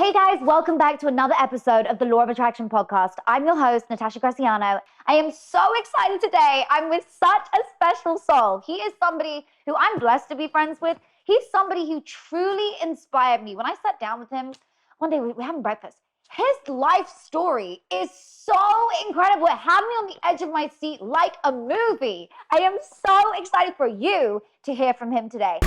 Hey guys, welcome back to another episode of the Law of Attraction podcast. I'm your host, Natasha Graziano. I am so excited today. I'm with such a special soul. He is somebody who I'm blessed to be friends with. He's somebody who truly inspired me. When I sat down with him, one day we were having breakfast. His life story is so incredible. It had me on the edge of my seat like a movie. I am so excited for you to hear from him today.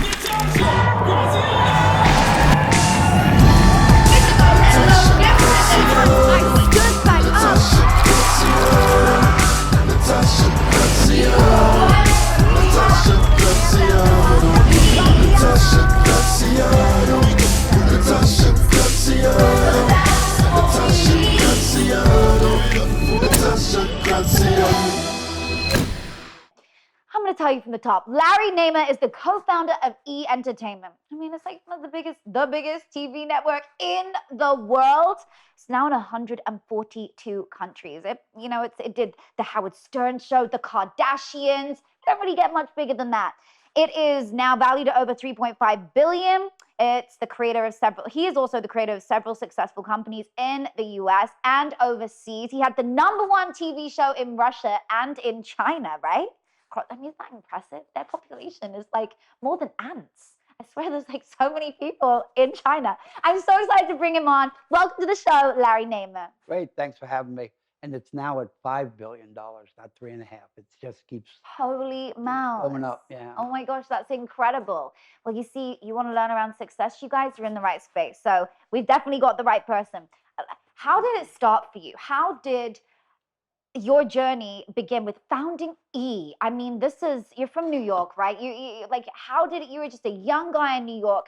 I'm going to tell you from the top. Larry Namer is the co-founder of E Entertainment. I mean, it's like one of the biggest TV network in the world. It's now in 142 countries. It did the Howard Stern show, the Kardashians. Don't really get much bigger than that. It is now valued at over 3.5 billion. It's the creator of he is also the creator of several successful companies in the US and overseas. He had the #1 TV show in Russia and in China, right? I mean, isn't that impressive? Their population is like more than ants. I swear there's like so many people in China. I'm so excited to bring him on. Welcome to the show, Larry Namer. Great, thanks for having me. And it's now at $5 billion, not 3.5. It just keeps Holy mouse. going up, yeah. Oh my gosh, that's incredible. Well, you see, you want to learn around success, you guys are in the right space. So we've definitely got the right person. How did it start for you? How did your journey begin with founding E? I mean, you're from New York, right? You you were just a young guy in New York.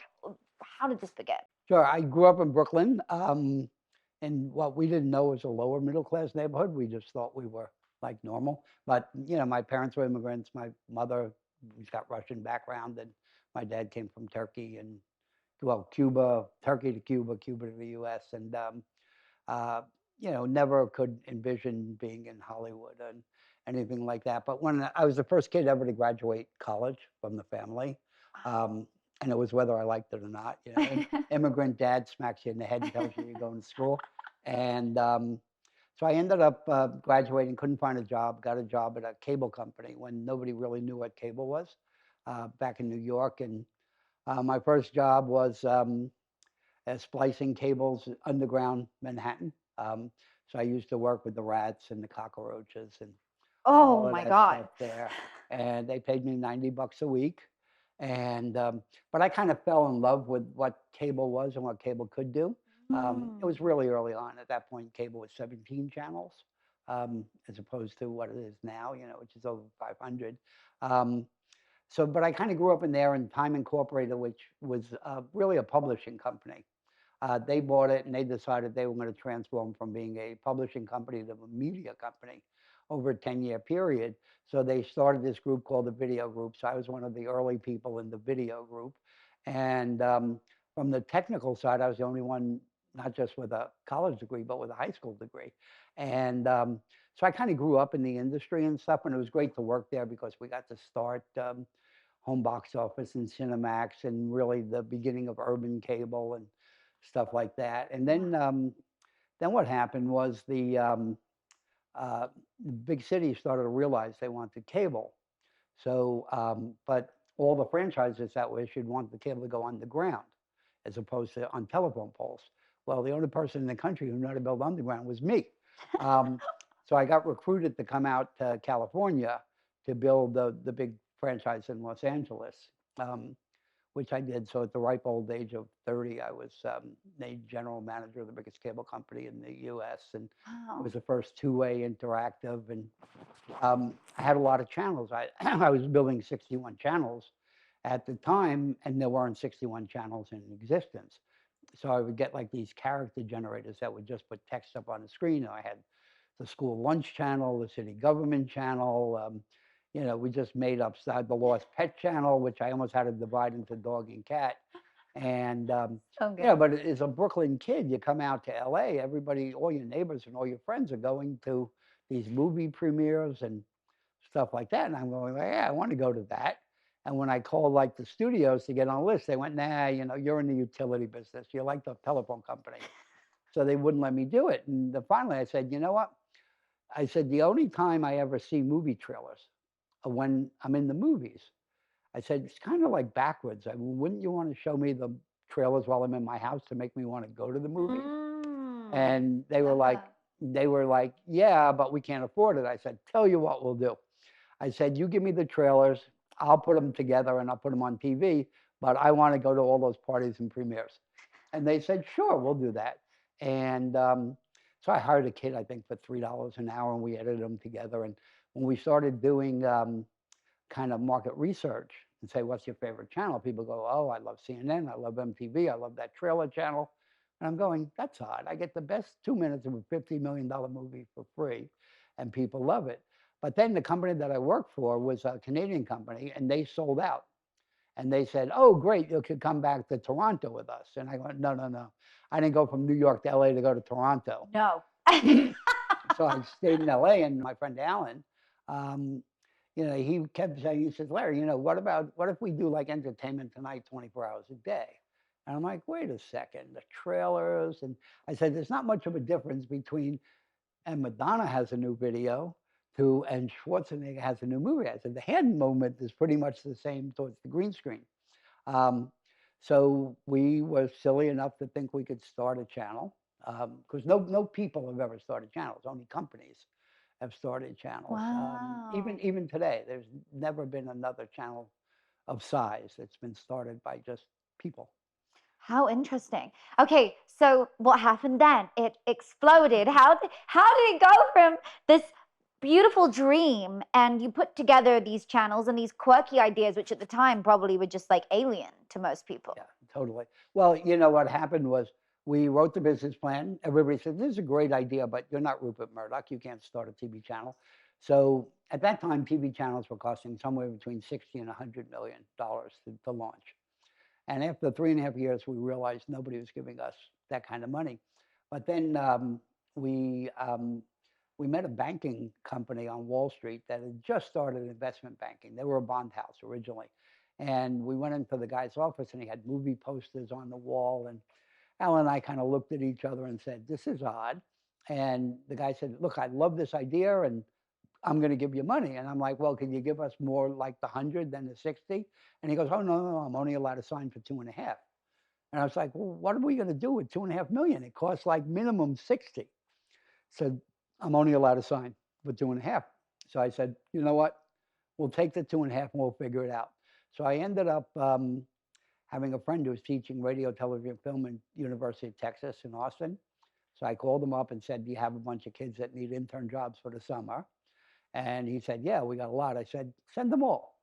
How did this begin? Sure, I grew up in Brooklyn, in what we didn't know was a lower middle class neighborhood. We just thought we were like normal. But, my parents were immigrants. My mother, has got Russian background, and my dad came from Turkey and, well, Cuba, Turkey to Cuba, Cuba to the US. And, never could envision being in Hollywood and anything like that. But when I was the first kid ever to graduate college from the family, and it was whether I liked it or not. Immigrant dad smacks you in the head and tells you you're going to school. And so I ended up graduating, couldn't find a job, got a job at a cable company when nobody really knew what cable was back in New York. And my first job was splicing cables underground Manhattan. So I used to work with the rats and the cockroaches and Oh my God. stuff there. And they paid me $90 a week. And but I kind of fell in love with what cable was and what cable could do. It was really early on. At that point, cable was 17 channels, as opposed to what it is now, which is over 500. But I kind of grew up in there in Time Incorporated, which was really a publishing company. They bought it and they decided they were going to transform from being a publishing company to a media company over a 10-year period. So they started this group called the Video Group. So I was one of the early people in the video group. And from the technical side, I was the only one, not just with a college degree, but with a high school degree. And so I kind of grew up in the industry and stuff. And it was great to work there because we got to start home box office and Cinemax and really the beginning of urban cable and stuff like that. And then what happened was the big cities started to realize they wanted cable. So, but all the franchises that were issued wanted the cable to go underground as opposed to on telephone poles. Well, the only person in the country who knew how to build underground was me. So I got recruited to come out to California to build the big franchise in Los Angeles, which I did. So at the ripe old age of 30, I was made general manager of the biggest cable company in the US. And it was the first two-way interactive. And I had a lot of channels. I was building 61 channels at the time, and there weren't 61 channels in existence. So I would get like these character generators that would just put text up on the screen. I had the school lunch channel, the city government channel. We just made up the Lost Pet channel, which I almost had to divide into dog and cat. And but as a Brooklyn kid, you come out to LA, everybody, all your neighbors and all your friends are going to these movie premieres and stuff like that. And I'm going, yeah, I want to go to that. And when I called like the studios to get on a list, they went, nah, you're in the utility business. You're like the telephone company. So they wouldn't let me do it. And finally I said, you know what? I said, the only time I ever see movie trailers are when I'm in the movies. I said, it's kind of like backwards. I mean, wouldn't you want to show me the trailers while I'm in my house to make me want to go to the movies? And they were like, yeah, but we can't afford it. I said, tell you what we'll do. I said, you give me the trailers, I'll put them together and I'll put them on TV, but I want to go to all those parties and premieres. And they said, sure, we'll do that. And so I hired a kid, I think, for $3 an hour, and we edited them together. And when we started doing kind of market research and say, what's your favorite channel? People go, oh, I love CNN, I love MTV, I love that trailer channel. And I'm going, that's odd. I get the best 2 minutes of a $50 million movie for free, and people love it. But then the company that I worked for was a Canadian company, and they sold out. And they said, oh, great, you could come back to Toronto with us. And I went, no, no, no. I didn't go from New York to LA to go to Toronto. No. So I stayed in LA, and my friend Alan, he kept saying, he says, Larry, what if we do like Entertainment Tonight 24 hours a day? And I'm like, wait a second, the trailers. And I said, there's not much of a difference between, and Madonna has a new video, and Schwarzenegger has a new movie. I said, the hand movement is pretty much the same towards the green screen. So we were silly enough to think we could start a channel, because no people have ever started channels, only companies have started channels. Wow. Even today, there's never been another channel of size that's been started by just people. How interesting. Okay, so what happened then? It exploded. How did it go from this beautiful dream, and you put together these channels and these quirky ideas, which at the time probably were just like alien to most people? Yeah, totally. Well, what happened was we wrote the business plan. Everybody said, this is a great idea, but you're not Rupert Murdoch. You can't start a TV channel. So at that time, TV channels were costing somewhere between $60 and $100 million to launch. And after 3.5 years, we realized nobody was giving us that kind of money. But then we met a banking company on Wall Street that had just started investment banking. They were a bond house originally. And we went into the guy's office, and he had movie posters on the wall. And Alan and I kind of looked at each other and said, this is odd. And the guy said, look, I love this idea, and I'm going to give you money. And I'm like, well, can you give us more like the 100 than the 60? And he goes, oh, no, I'm only allowed to sign for 2.5. And I was like, well, what are we going to do with 2.5 million? It costs like minimum 60. So I'm only allowed to sign for 2.5. So I said, you know what? We'll take the 2.5 and we'll figure it out. So I ended up having a friend who was teaching radio, television, film at University of Texas in Austin. So I called him up and said, do you have a bunch of kids that need intern jobs for the summer? And he said, yeah, we got a lot. I said, send them all.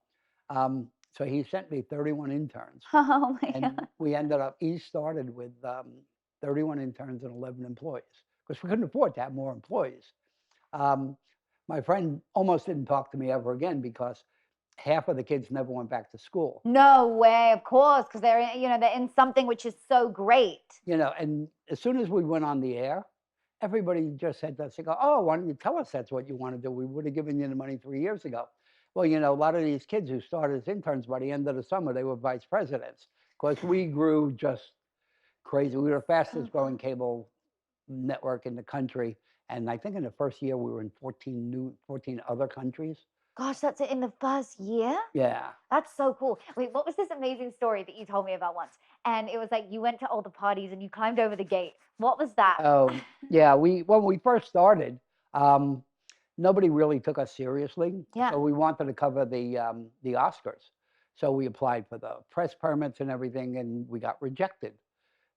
So he sent me 31 interns. Oh my And God. we ended up, he started with 31 interns and 11 employees, because we couldn't afford to have more employees. My friend almost didn't talk to me ever again, because half of the kids never went back to school. No way, of course, because they're in something which is so great. And as soon as we went on the air, everybody just said to us, they go, oh, why don't you tell us that's what you want to do? We would have given you the money 3 years ago. Well, a lot of these kids who started as interns, by the end of the summer, they were vice presidents, because we grew just crazy. We were the fastest growing cable network in the country. And I think in the first year, we were in 14 other countries. Gosh, that's it in the first year? Yeah. That's so cool. Wait, what was this amazing story that you told me about once? And it was like you went to all the parties and you climbed over the gate. What was that? Oh, yeah. When we first started, nobody really took us seriously. Yeah. So we wanted to cover the Oscars. So we applied for the press permits and everything, and we got rejected.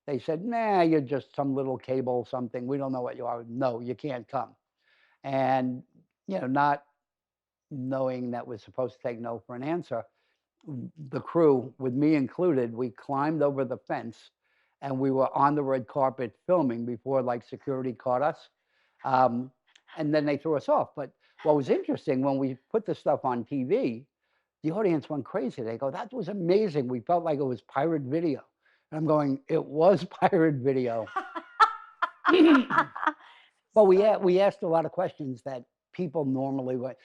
They said, nah, you're just some little cable something. We don't know what you are. No, you can't come. And, not knowing that we're supposed to take no for an answer, the crew, with me included, we climbed over the fence, and we were on the red carpet filming before like security caught us. And then they threw us off. But what was interesting, when we put the stuff on TV, the audience went crazy. They go, that was amazing. We felt like it was pirate video. And I'm going, it was pirate video. But we asked a lot of questions that people normally would,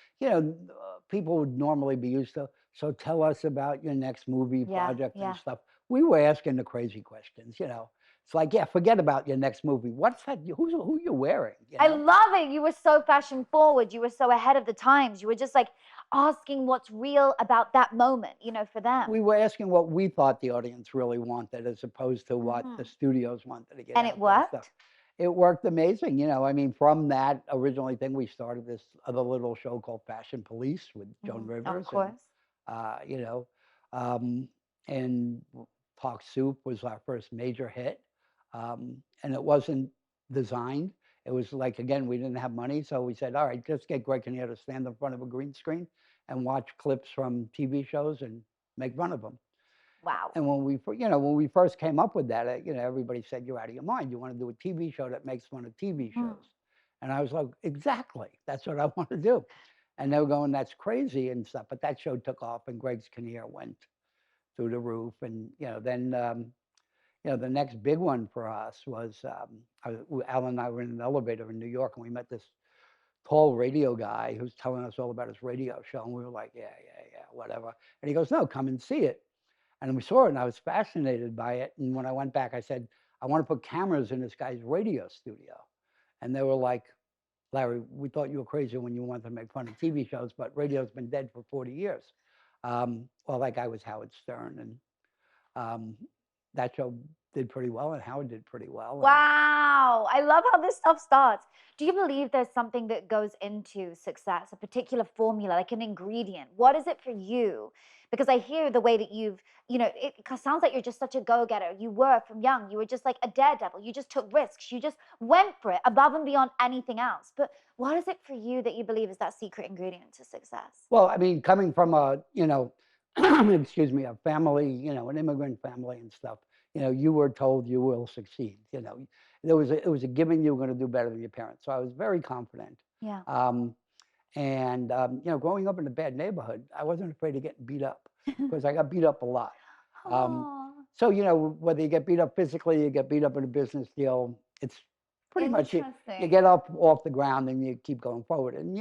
people would normally be used to. so tell us about your next movie Yeah, project and yeah. stuff. We were asking the crazy questions, It's like, yeah, forget about your next movie. What's that? Who you wearing? I love it. You were so fashion forward. You were so ahead of the times. You were just like asking what's real about that moment, for them. We were asking what we thought the audience really wanted, as opposed to what the studios wanted to get And out it there and stuff. worked? It worked amazing, I mean, from that originally thing, we started this other little show called Fashion Police with Joan Of Rivers, course. you know, um, and Talk Soup was our first major hit, and it wasn't designed. It was like, again, we didn't have money, so we said, all right, just get Greg Kinnear to stand in front of a green screen and watch clips from TV shows and make fun of them. Wow. And when we first came up with that, everybody said, "You're out of your mind. You want to do a TV show that makes fun of TV shows?" And I was like, "Exactly. That's what I want to do." And they were going, "That's crazy" and stuff. But that show took off, and Greg's Kinnear went through the roof. And then the next big one for us was Alan and I were in an elevator in New York, and we met this tall radio guy who's telling us all about his radio show, and we were like, "Yeah, yeah, yeah, whatever." And he goes, "No, come and see it." And we saw it, and I was fascinated by it. And when I went back, I said, "I want to put cameras in this guy's radio studio." And they were like, "Larry, we thought you were crazy when you wanted to make fun of TV shows, but radio's been dead for 40 years." Well, that guy was Howard Stern, and um, that show did pretty well, and Howard did pretty well. Wow. I love how this stuff starts. Do you believe there's something that goes into success, a particular formula, like an ingredient? What is it for you? Because I hear the way that it sounds like you're just such a go-getter. You were from young. You were just like a daredevil. You just took risks. You just went for it above and beyond anything else. But what is it for you that you believe is that secret ingredient to success? Well, I mean, coming from a, excuse me, a family, an immigrant family and stuff, you were told you will succeed. It was a given you were going to do better than your parents. So I was very confident. Yeah. Growing up in a bad neighborhood, I wasn't afraid of getting beat up because I got beat up a lot. So, whether you get beat up physically, you get beat up in a business deal, it's pretty much you get up off the ground and you keep going forward. And,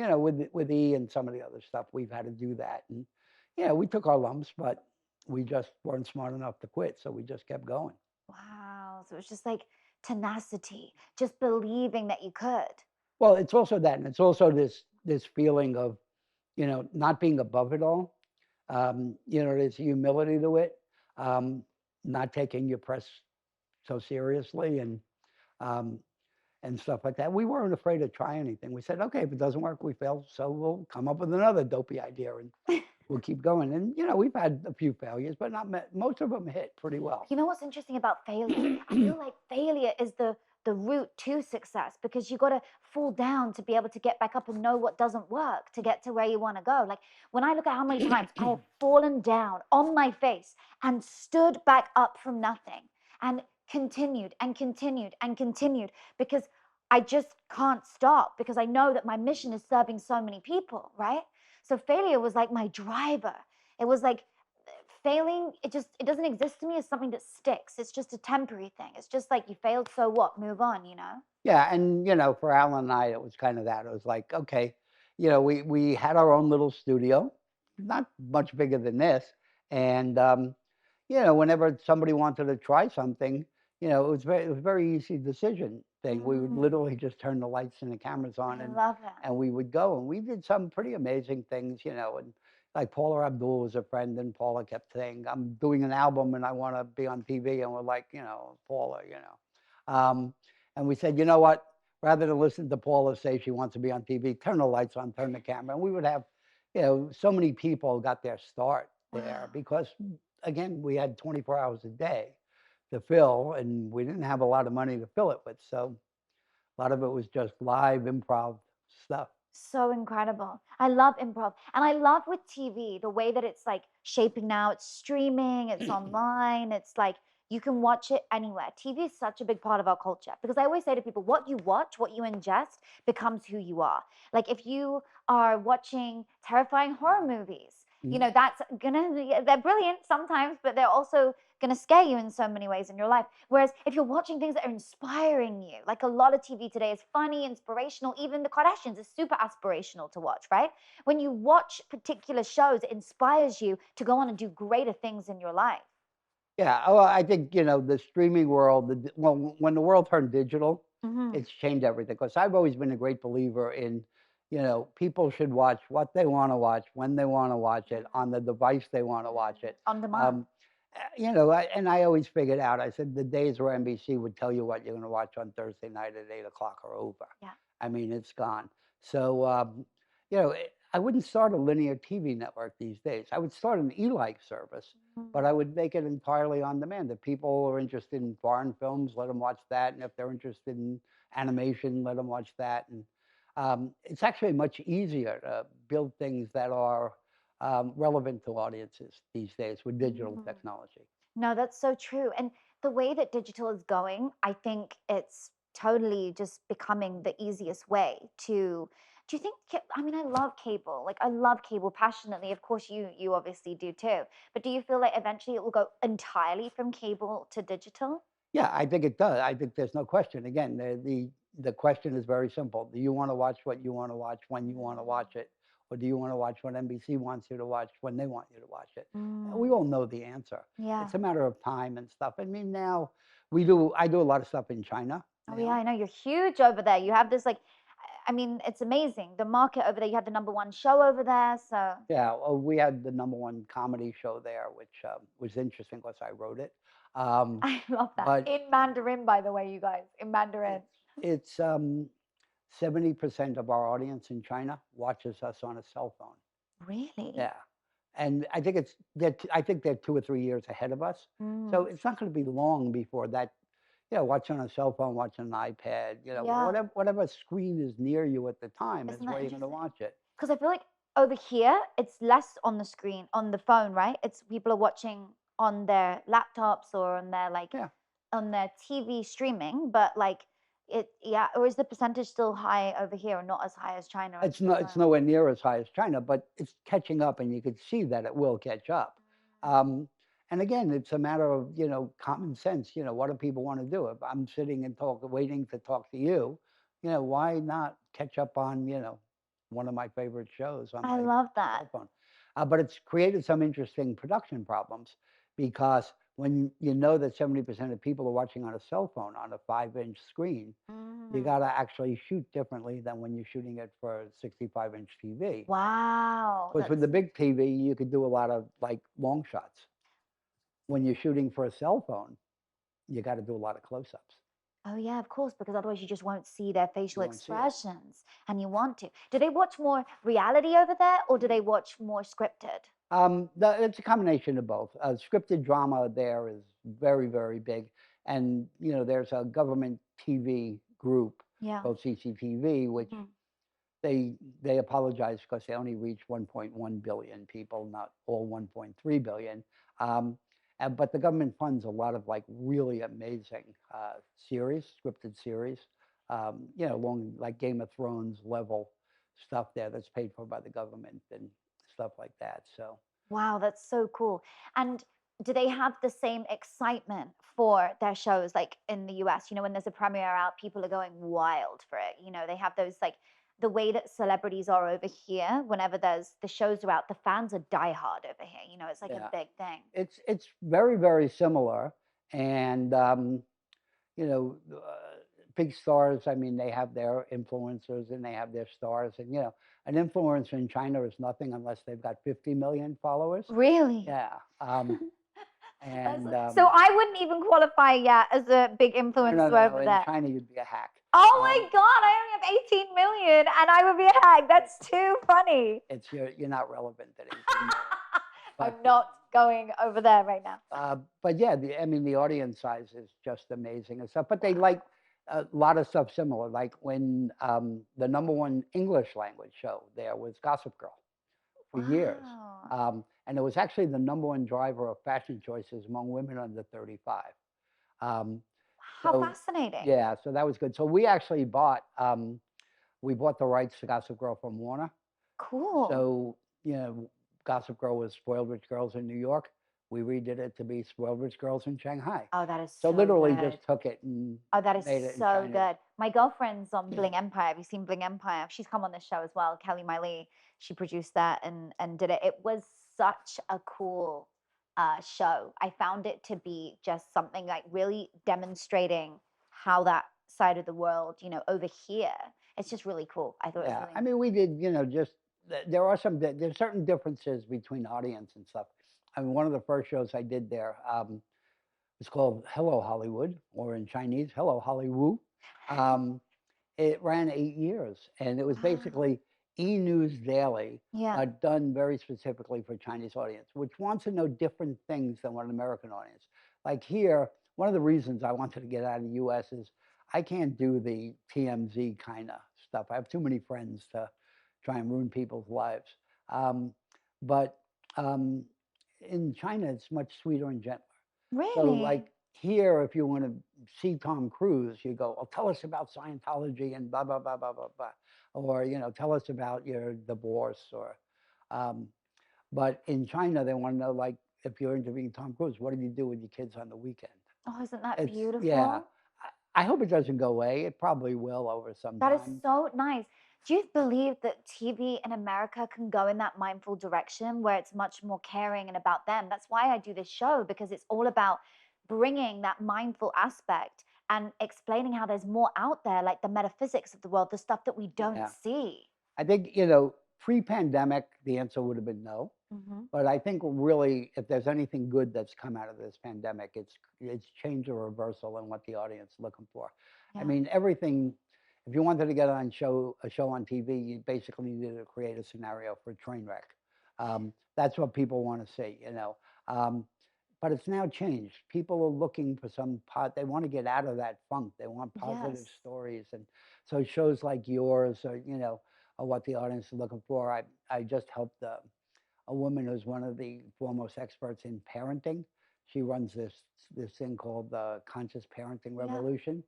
with E and some of the other stuff, we've had to do that. And, we took our lumps, but we just weren't smart enough to quit. So we just kept going. Wow. So it's just like tenacity, just believing that you could. Well, it's also that, and it's also this feeling of, not being above it all. There's humility to it, not taking your press so seriously, and stuff like that. We weren't afraid to try anything. We said, okay, if it doesn't work, we fail, so we'll come up with another dopey idea and we'll keep going. And we've had a few failures, but most of them hit pretty well. You know what's interesting about failure? I feel like failure is the route to success, because you got to fall down to be able to get back up and know what doesn't work to get to where you want to go. Like when I look at how many times I have fallen down on my face and stood back up from nothing and continued and continued and continued, because I just can't stop, because I know that my mission is serving so many people, right? So failure was like my driver. It was like failing, it doesn't exist to me as something that sticks. It's just a temporary thing. It's just like, you failed, so what? Move on, Yeah, and for Alan and I, it was kind of that. It was like, okay, we had our own little studio, not much bigger than this, and whenever somebody wanted to try something, it was very easy decision thing. We would literally just turn the lights and the cameras on, I love it. and we would go, and we did some pretty amazing things, and like Paula Abdul was a friend, and Paula kept saying, "I'm doing an album and I want to be on TV," and we're like, Paula, and we said, you know what? Rather than listen to Paula say she wants to be on TV, turn the lights on, turn the camera, and we would have, so many people got their start there because, again, we had 24 hours a day to fill, and we didn't have a lot of money to fill it with. So a lot of it was just live improv stuff. So incredible. I love improv. And I love with TV, the way that it's like shaping now. It's streaming, it's online, it's like you can watch it anywhere. TV is such a big part of our culture, because I always say to people, what you watch, what you ingest becomes who you are. Like if you are watching terrifying horror movies, they're brilliant sometimes, but they're also going to scare you in so many ways in your life. Whereas if you're watching things that are inspiring you, like a lot of TV today is funny, inspirational, even the Kardashians is super aspirational to watch, right? When you watch particular shows, it inspires you to go on and do greater things in your life. Yeah, well, I think, the streaming world, well, when the world turned digital, Mm-hmm. it's changed everything. Because I've always been a great believer in, people should watch what they want to watch, when they want to watch it, on the device they want to watch it. On demand. And I always figured out, I said the days where NBC would tell you what you're going to watch on Thursday night at 8 o'clock are over. Yeah. I mean, it's gone. So, I wouldn't start a linear TV network these days. I would start an E-like service, but I would make it entirely on demand. If people are interested in foreign films, let them watch that. And if they're interested in animation, let them watch that. And it's actually much easier to build things that are relevant to audiences these days with digital technology. No, that's so true. And the way that digital is going, I think it's totally just becoming the easiest way to. Do you think? I mean, I love cable. Like I love cable passionately. Of course, you obviously do too. But do you feel like eventually it will go entirely from cable to digital? Yeah, I think it does. I think there's no question. Again, the question is very simple. Do you want to watch what you want to watch when you want to watch it? Or do you want to watch what NBC wants you to watch when they want you to watch it? We all know the answer. Yeah. It's a matter of time and stuff. I mean, now I do a lot of stuff in China Oh yeah, now. I know you're huge over there. You have this like, I mean, it's amazing. The market over there. You have the number one show over there. So Yeah, well, we had the number one comedy show there, which was interesting because I wrote it. Um, I love that. but In Mandarin, by the way, you guys, in Mandarin. it's 70% of our audience in China watches us on a cell phone. Really? Yeah. And I think I think they're 2 or 3 years ahead of us. So it's not going to be long before that, watching on a cell phone, watching an iPad, Yeah. whatever screen is near you at the time is Isn't that where you're going to interesting? watch it. Because I feel like over here, it's less on the screen, on the phone, right? It's people are watching on their laptops or on their like Yeah. on their TV streaming, but like yeah, or is the percentage still high over here or not as high as China? I just don't It's know. nowhere near as high as China, but it's catching up, and you could see that it will catch up. Um, and again, it's a matter of, common sense. What do people want to do? If I'm sitting and waiting to talk to you, why not catch up on, one of my favorite shows on I my love that. cell phone? But it's created some interesting production problems because when you know that 70% of people are watching on a cell phone on a 5-inch screen, you got to actually shoot differently than when you're shooting it for a 65-inch TV. Wow. Because with the big TV, you could do a lot of like long shots. When you're shooting for a cell phone, you got to do a lot of close-ups. Oh yeah, of course, because otherwise you just won't see their facial You won't see it. expressions, and you want to. Do they watch more reality over there, or do they watch more scripted? It's a combination of both. Scripted drama there is very, very big, and there's a government TV group Yeah. called CCTV, which they apologize because they only reach 1.1 billion people, not all 1.3 billion. But the government funds a lot of like really amazing scripted series, along like Game of Thrones level stuff there that's paid for by the government and stuff like that. So Wow, that's so cool. And do they have the same excitement for their shows like in the US? You know, when there's a premiere out, people are going wild for it. You know, they have those like the way that celebrities are over here, whenever there's the shows are out, the fans are diehard over here. You know, it's like a yeah, big thing. it's very, very similar, and you know, big stars, I mean, they have their influencers and they have their stars. And, an influencer in China is nothing unless they've got 50 million followers. Really? Yeah. And So I wouldn't even qualify yet as a big no, influencer no, no. over In there. China, you'd be a hack. Oh my God, I only have 18 million and I would be a hack. That's too funny. You're not relevant at 18 million. I'm not going over there right now. But yeah, I mean, the audience size is just amazing and stuff. But they like a lot of stuff similar. Like when the number one English language show there was Gossip Girl for years. Wow. And it was actually the number one driver of fashion choices among women under 35. Um, How so fascinating. yeah, so that was good. So we actually we bought the rights to Gossip Girl from Warner. Cool. So, Gossip Girl was Spoiled Rich Girls in New York. we redid it to be Spoiled Rich Girls in Shanghai. Oh, that is So so literally good. just took it and Oh, that is made it in so Chinese. good. My girlfriend's on Bling Empire. Have you seen Bling Empire? She's come on the show as well. Kelly Miley. She produced that and did it. It was such a cool show. I found it to be just something like really demonstrating how that side of the world, over here, it's just really cool. I thought it was Yeah, really. I mean, we did, just there are there's certain differences between audience and stuff. I mean, one of the first shows I did there was called Hello Hollywood, or in Chinese, Hello Hollywood. Um, it ran 8 years, and it was Wow. basically e-news daily, Yeah. but done very specifically for Chinese audience, which wants to know different things than what an American audience. Like here, one of the reasons I wanted to get out of the U.S. is I can't do the TMZ kind of stuff. I have too many friends to try and ruin people's lives. Um, but um, in China, it's much sweeter and gentler. So, Really? like here, if you want to see Tom Cruise, you go, "Oh, tell us about Scientology and blah blah blah blah blah blah," or tell us about your divorce, or. Um, but in China, they want to know, like, if you're interviewing Tom Cruise, what do you do with your kids on the weekend? Oh, isn't that It's beautiful? yeah. I hope it doesn't go away. It probably will over some That is time. so nice. Do you believe that TV in America can go in that mindful direction where it's much more caring and about them? That's why I do this show, because it's all about bringing that mindful aspect and explaining how there's more out there, like the metaphysics of the world, the stuff that we don't Yeah. see. I think, pre-pandemic, the answer would have been no. Mm-hmm. But I think really, if there's anything good that's come out of this pandemic, it's changed a reversal in what the audience is looking for. I Yeah. mean, everything. If you wanted to get on a show on TV, you basically needed to create a scenario for a train wreck. That's what people want to see, but it's now changed. People are looking for they want to get out of that funk. They want positive Yes. stories, and so shows like yours are what the audience is looking for. I just helped a woman who's one of the foremost experts in parenting. She runs this thing called the Conscious Parenting Yeah. Revolution.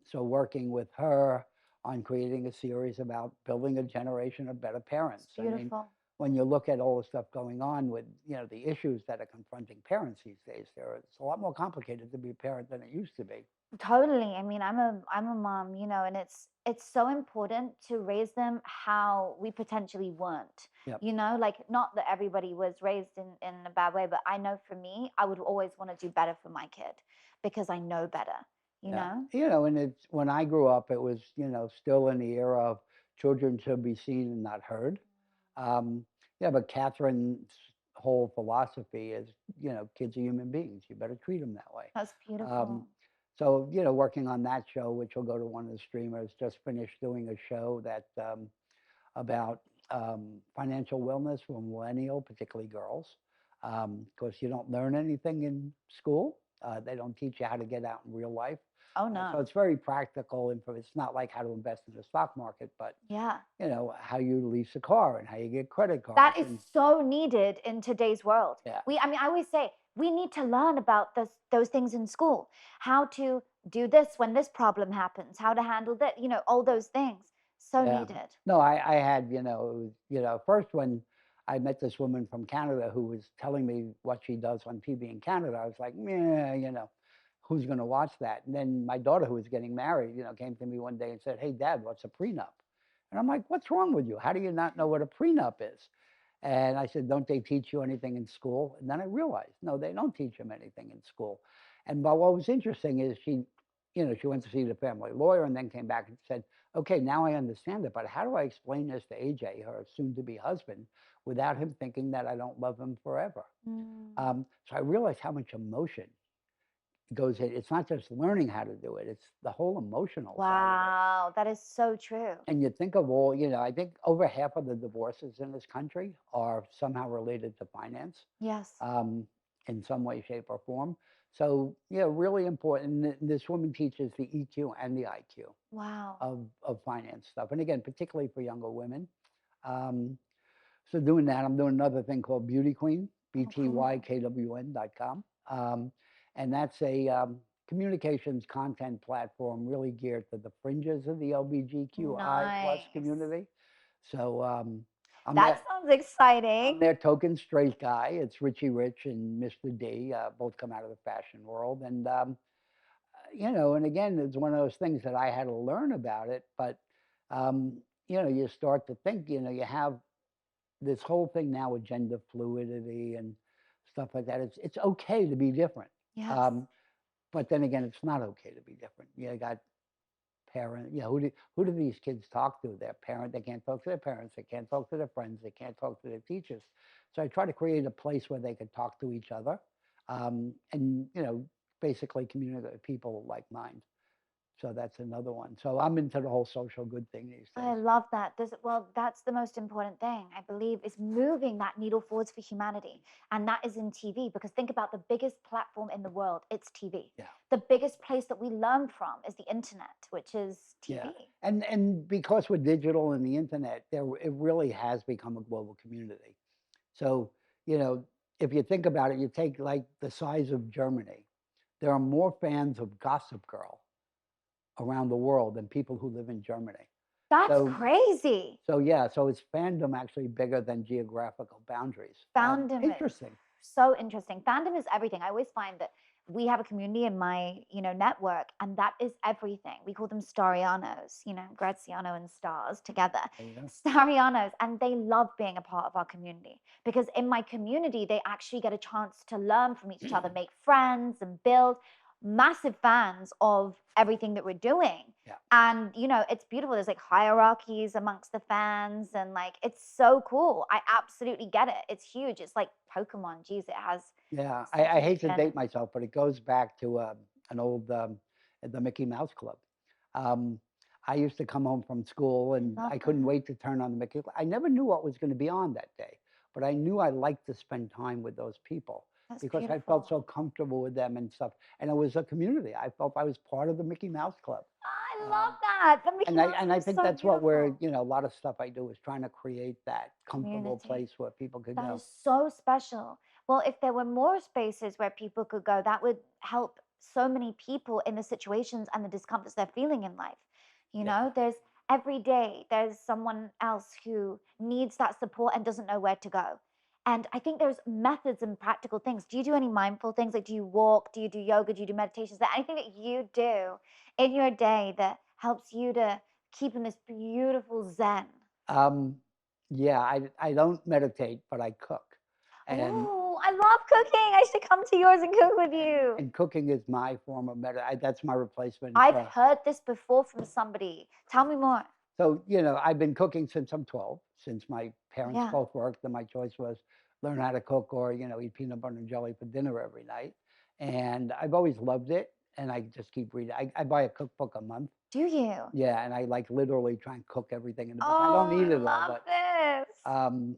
So working with her on creating a series about building a generation of better parents. It's beautiful. I mean, when you look at all the stuff going on with the issues that are confronting parents these days, it's a lot more complicated to be a parent than it used to be. Totally. I mean, I'm a mom, and it's so important to raise them how we potentially weren't. Yep. Like, not that everybody was raised in a bad way, but I know for me, I would always want to do better for my kid because I know better, you know? And it's when I grew up, it was, still in the era of children should be seen and not heard. But Catherine's whole philosophy is, kids are human beings. You better treat them that way. That's beautiful. So, working on that show, which will go to one of the streamers, just finished doing a show that about financial wellness for millennial, particularly girls. Because you don't learn anything in school. They don't teach you how to get out in real life. Oh, no. So it's very practical. It's not like how to invest in the stock market, but Yeah. how you lease a car and how you get credit cards. That is so needed in today's world. Yeah. I always say we need to learn about those things in school. How to do this when this problem happens, how to handle that, all those things. So needed. No, I had, first when I met this woman from Canada who was telling me what she does on TV in Canada, I was like, yeah, who's going to watch that? And then my daughter, who was getting married, came to me one day and said, "Hey, Dad, what's a prenup?" And I'm like, "What's wrong with you? How do you not know what a prenup is?" And I said, "Don't they teach you anything in school?" And then I realized, no, they don't teach them anything in school. And but what was interesting is she went to see the family lawyer and then came back and said, "Okay, now I understand it, but how do I explain this to AJ, her soon-to-be husband, without him thinking that I don't love him forever?" So I realized how much emotion goes in. It's not just learning how to do it; it's the whole emotional side of it. Wow, that is so true. And you think of all, I think over half of the divorces in this country are somehow related to finance. Yes. In some way, shape, or form. So, really important. This woman teaches the EQ and the IQ Wow. of finance stuff. And again, particularly for younger women. So doing that, I'm doing another thing called Beauty Queen, BTYKWN.com. And that's a communications content platform really geared to the fringes of the LGBTQI plus Nice. community. So I'm That their, sounds I'm exciting. their token straight guy. It's Richie Rich and Mr. D, both come out of the fashion world. And, and again, it's one of those things that I had to learn about it. But, um, you start to think, you have this whole thing now with gender fluidity and stuff like that. It's okay to be different. Yes. But then again, it's not okay to be different. You got parent, who do these kids talk to? Their parent, they can't talk to their parents, they can't talk to their friends, they can't talk to their teachers. So I try to create a place where they could talk to each other, and basically communicate with people like mine. So that's another one. So I'm into the whole social good thing these I days. love that. Well, that's the most important thing, I believe, is moving that needle forwards for humanity. And that is in TV, because think about the biggest platform in the world, it's TV. Yeah. The biggest place that we learn from is the internet, which is TV. Yeah. And because we're digital and the internet, it really has become a global community. So, if you think about it, you take like the size of Germany, there are more fans of Gossip Girl around the world than people who live in Germany. That's So, crazy. so it's fandom actually bigger than geographical boundaries. Fandom Interesting. is so interesting. Fandom is everything. I always find that we have a community in my, network, and that is everything. We call them Starianos, Graziano and Stars together. There you go. Starianos, and they love being a part of our community, because in my community, they actually get a chance to learn from each other, make friends, and build. Massive fans of everything that we're doing. Yeah. And it's beautiful. There's like hierarchies amongst the fans, and like it's so cool. I absolutely get it. It's huge. It's like Pokemon. Geez, it has. Yeah, such I a hate to trend. date myself, but it goes back to an old the Mickey Mouse Club. Um, I used to come home from school and Love I couldn't that. wait to turn on the Mickey. I never knew what was going to be on that day, but I knew I liked to spend time with those people That's because I beautiful. felt so comfortable with them and stuff. And it was a community. I felt I was part of the Mickey Mouse Club. I Um, love that. The Mickey and Mouse I is think so that's what we're, beautiful. a lot of stuff I do is trying to create that comfortable Community. place where people could That go. is so special. Well, if there were more spaces where people could go, that would help so many people in the situations and the discomforts they're feeling in life. Yeah. There's every day, there's someone else who needs that support and doesn't know where to go. And I think there's methods and practical things. Do you do any mindful things? Like, do you walk? Do you do yoga? Do you do meditations? Is there anything that you do in your day that helps you to keep in this beautiful zen? Um, yeah, I don't meditate, but I cook. And Oh, I love cooking. I should come to yours and cook with and you. and cooking is my form of that's my replacement. I've heard this before from somebody. Tell me more. So, I've been cooking since I'm 12, since my parents Yeah. both worked, and my choice was learn how to cook or, eat peanut butter and jelly for dinner every night. And I've always loved it. And I just keep reading. I buy a cookbook a month. Do you? Yeah, and I like literally try and cook everything in the book. I Oh, don't eat I it all, love but this.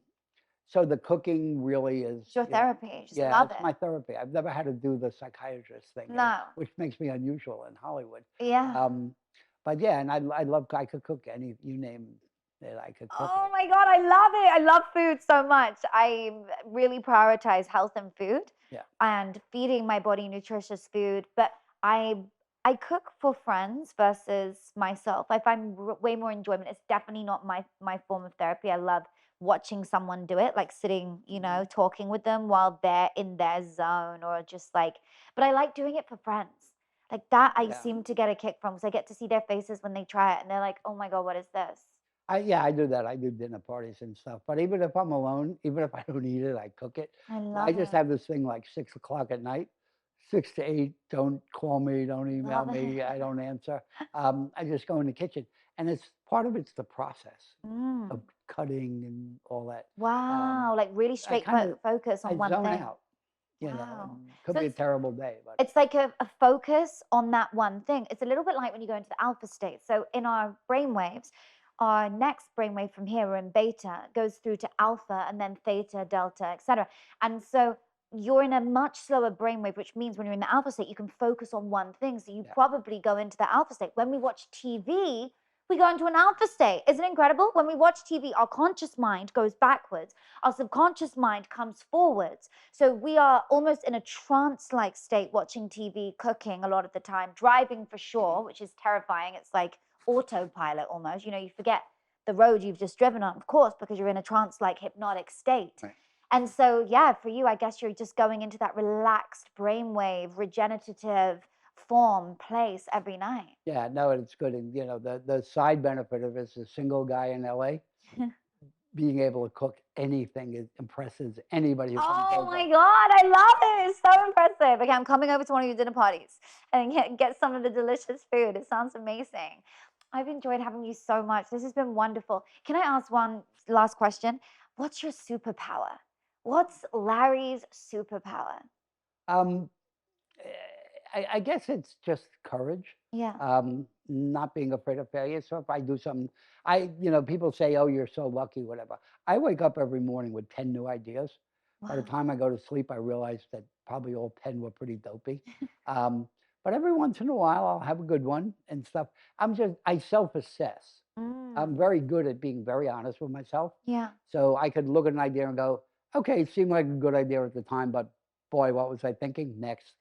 so the cooking really is, It's your therapy. You just yeah, love it's it. my therapy. I've never had to do the psychiatrist thing, No. which makes me unusual in Hollywood. Yeah. But yeah, and I love, I could cook you name it, I could cook Oh it. my God, I love it. I love food so much. I really prioritize health and food Yeah. and feeding my body nutritious food. But I cook for friends versus myself. I find way more enjoyment. It's definitely not my form of therapy. I love watching someone do it, like sitting, talking with them while they're in their zone, or just like, but I like doing it for friends. Like that, I Yeah. seem to get a kick from, because I get to see their faces when they try it and they're like, oh my God, what is this? I do that. I do dinner parties and stuff. But even if I'm alone, even if I don't eat it, I cook it. I I love just it. have this thing like 6 o'clock at night, 6 to 8. Don't call me. Don't email Love me. it. I don't answer. I just go in the kitchen, and it's part of it's the process of cutting and all that. Wow, like really I straight kind of focus I on one zone thing. out. Wow. And could So be a terrible day, but it's like a focus on that one thing. It's a little bit like when you go into the alpha state. So in our brainwaves, our next brainwave from here, we're in beta, goes through to alpha and then theta, delta, etc. And so you're in a much slower brainwave, which means when you're in the alpha state, you can focus on one thing. So you yeah. probably go into the alpha state. When we watch TV, we go into an alpha state. Isn't it incredible? When we watch TV, our conscious mind goes backwards, our subconscious mind comes forwards. So we are almost in a trance-like state watching TV, cooking a lot of the time, driving for sure, which is terrifying. It's like autopilot almost. You forget the road you've just driven on, of course, because you're in a trance-like hypnotic state. Right. And so, yeah, for you, I guess you're just going into that relaxed brainwave, regenerative form, place every night. Yeah, no, it's good. And the side benefit of it is a single guy in LA being able to cook anything impresses anybody who comes Oh over. my God, I love it. It's so impressive. Okay, I'm coming over to one of your dinner parties and get some of the delicious food. It sounds amazing. I've enjoyed having you so much. This has been wonderful. Can I ask one last question? What's your superpower? What's Larry's superpower? Um, I guess it's just courage. Yeah. Not being afraid of failure. So if I do something, people say, "Oh, you're so lucky," whatever. I wake up every morning with 10 new ideas. By the Wow. time I go to sleep, I realize that probably all 10 were pretty dopey. But every once in a while, I'll have a good one and stuff. I self-assess. I'm Mm, very good at being very honest with myself. yeah. So I could look at an idea and go, "Okay, it seemed like a good idea at the time, but boy, what was I thinking?" Next.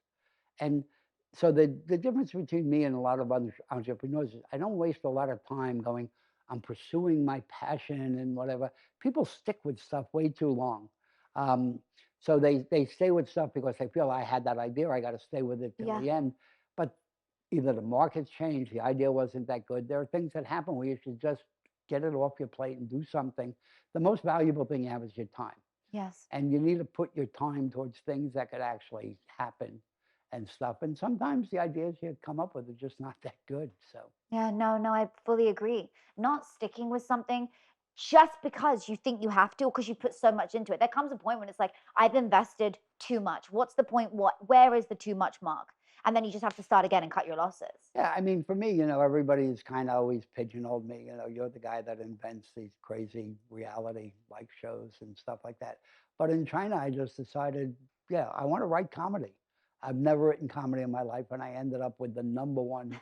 And so the difference between me and a lot of other entrepreneurs is I don't waste a lot of time going, I'm pursuing my passion and whatever. People stick with stuff way too long. Um, so they stay with stuff because they feel I had that idea, I got to stay with it till Yeah. the end. But either the market's changed, the idea wasn't that good. There are things that happen where you should just get it off your plate and do something. The most valuable thing you have is your time. Yes. And you need to put your time towards things that could actually happen and stuff. And sometimes the ideas you come up with are just not that good. So Yeah, no, I fully agree. Not sticking with something just because you think you have to, or because you put so much into it. There comes a point when it's like, I've invested too much. What's the point? Where is the too much mark? And then you just have to start again and cut your losses. yeah, I mean, for me, everybody's kind of always pigeonholed me. You're the guy that invents these crazy reality like shows and stuff like that. But in China, I just decided, yeah, I want to write comedy. I've never written comedy in my life, and I ended up with the #1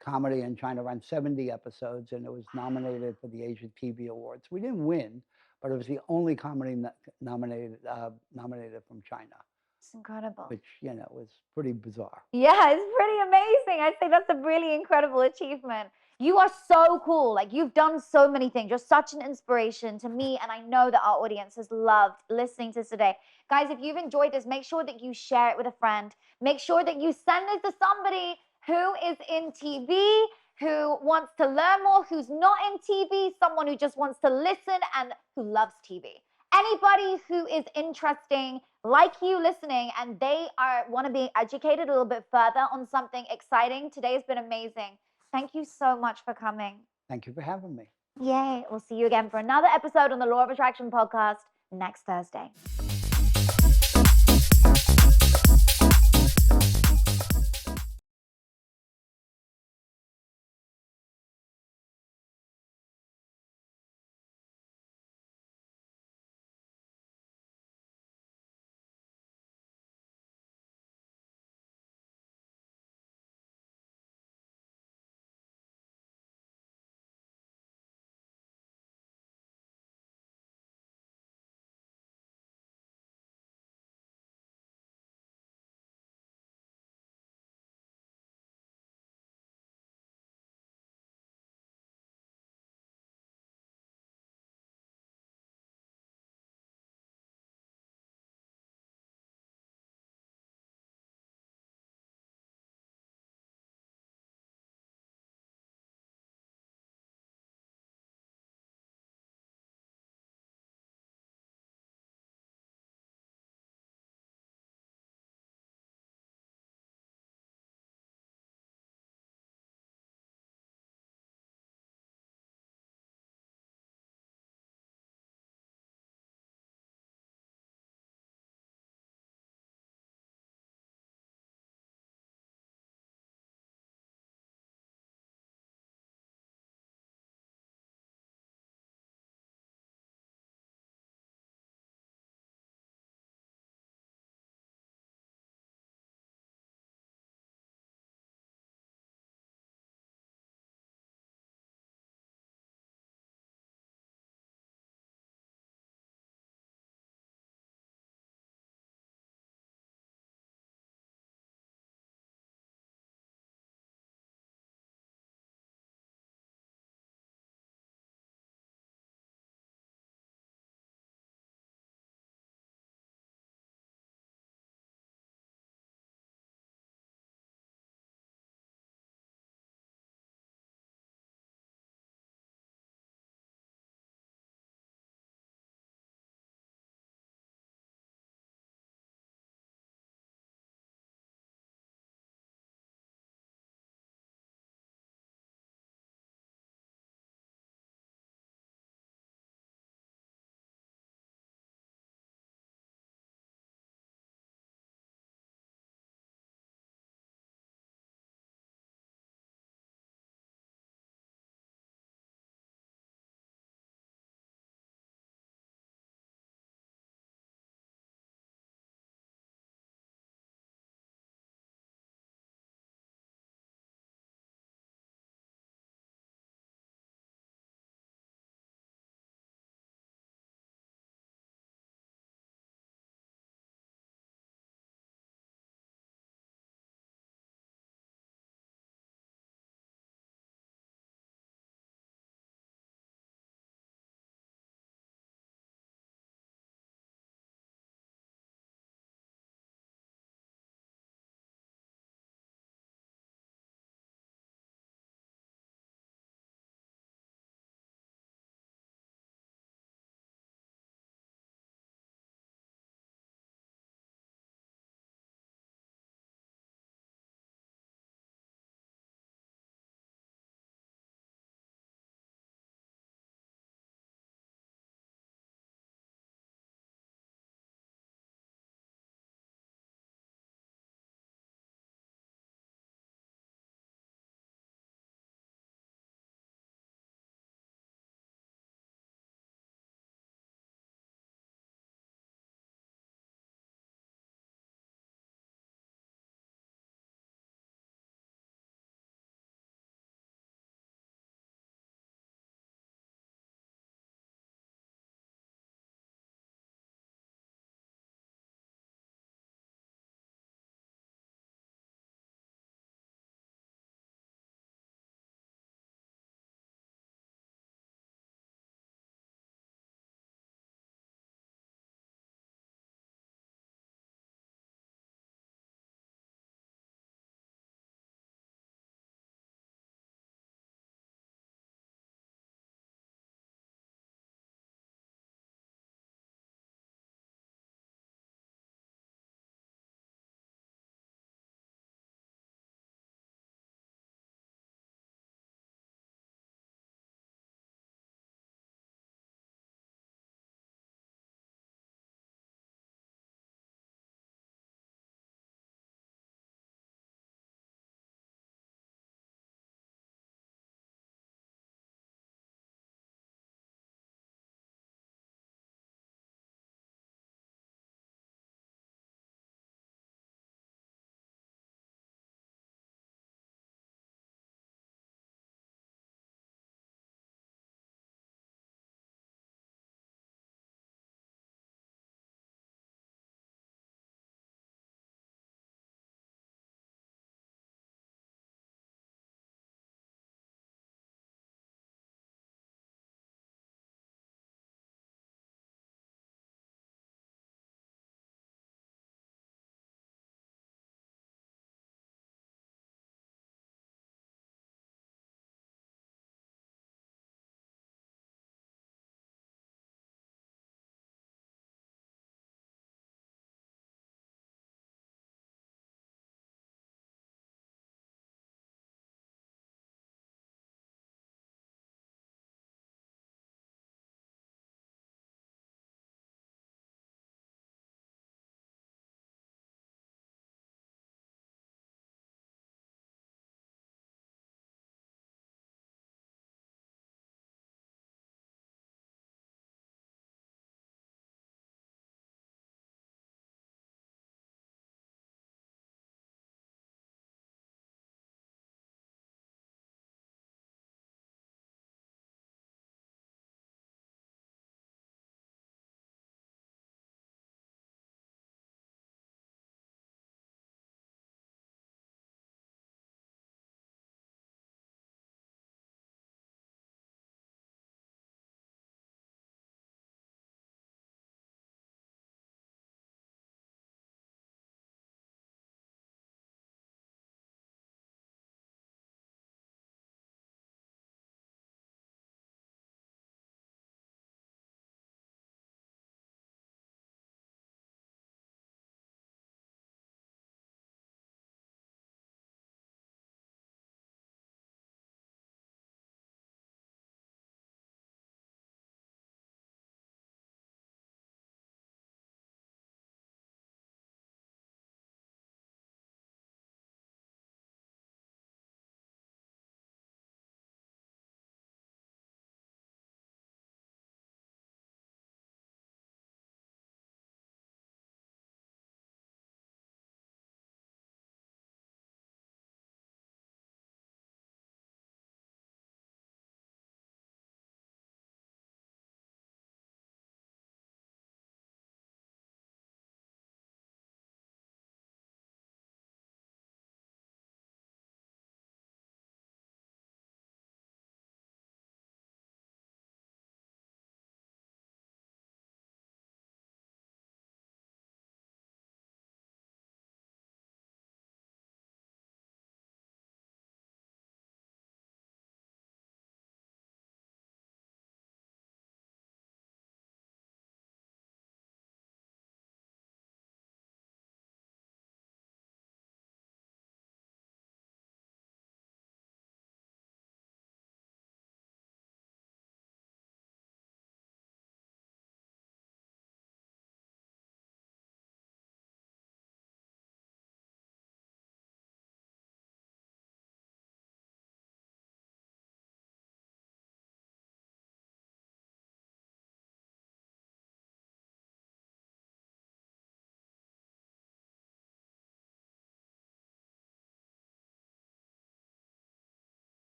comedy in China, around 70 episodes, and it was nominated for the Asian TV Awards. We didn't win, but it was the only comedy nominated from China, It's incredible. which was pretty bizarre. Yeah, it's pretty amazing. I think that's a really incredible achievement. You are so cool. Like, you've done so many things. You're such an inspiration to me, and I know that our audience has loved listening to this today. Guys, if you've enjoyed this, make sure that you share it with a friend. Make sure that you send this to somebody who is in TV, who wants to learn more, who's not in TV, someone who just wants to listen and who loves TV. Anybody who is interesting, like you listening, and they want to be educated a little bit further on something exciting, today has been amazing. Thank you so much for coming. Thank you for having me. Yay. We'll see you again for another episode on the Law of Attraction podcast next Thursday.